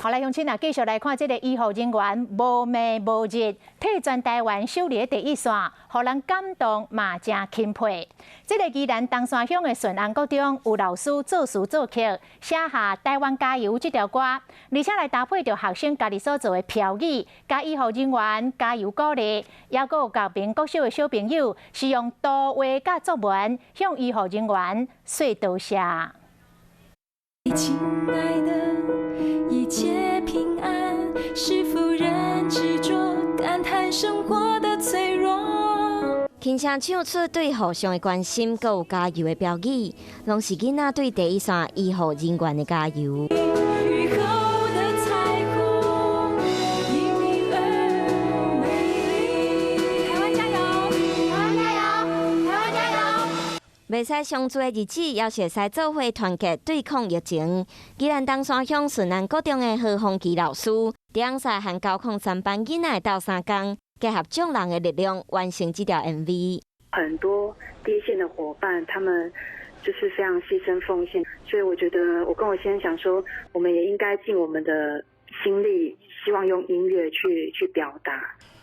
好，来乡亲啊，继续来看这个医护人员无暝无日替全台湾守伫第一线，互人感动嘛真钦佩。这个宜兰东山乡的顺安国中有老师作词作曲，写下《台湾加油》这条歌，而且来搭配着学生家己所做的标语，甲医护人员加油鼓励，也有各边各小的小朋友是用图画甲作文向医护人员说多谢。亲爱的，一切平安，是否仍执着感叹生活的脆弱？轻声唱出对互相的关心，佮有加油的标语，拢是囡仔对第一线医护人员的加油。雨后的彩虹因你而美丽。台湾加油！台湾加油！台湾加油！袂使相处的日子，也是会使做伙团结对抗疫情。宜兰东山乡顺安国中的何凤琪老师，顶赛和高控3班囡仔斗3工，结合众人的力量，完成这条 MV。很多第一线的伙伴，他们就是非常牺牲奉献，所以我觉得我跟我先生想说，我们也应该尽我们的心力，希望用音乐去表达。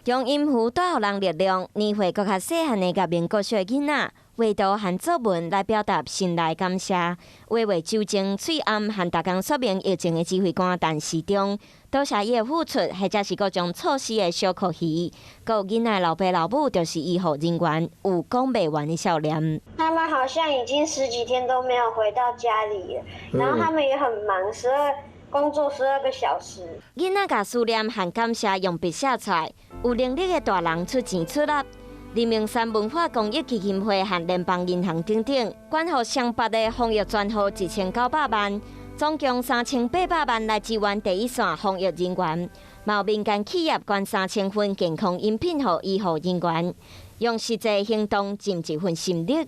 用音符带予人力量，年岁搁较细汉的甲民国小的囡仔，画图和作文来表达心内感谢。话话酒精嘴暗，和大家说明疫情的指挥官陈时中，多谢伊的付出，或者是各种措施的小可喜。搁有囡仔老爸老母，就是医护人员，有讲不完的笑脸。他们好像已经10几天都没有回到家里了，然后他们也很忙，工作12个小时。囡仔甲思念和感谢用笔写出来，有能力的大人出钱出力。黎明山文化公益基金会和联邦银行等等，捐予双北的防疫专户1900万，总共3800万来支援第一线防疫人员。也有民间企业捐3000份健康饮品予医护人员，用实际行动尽一份心力。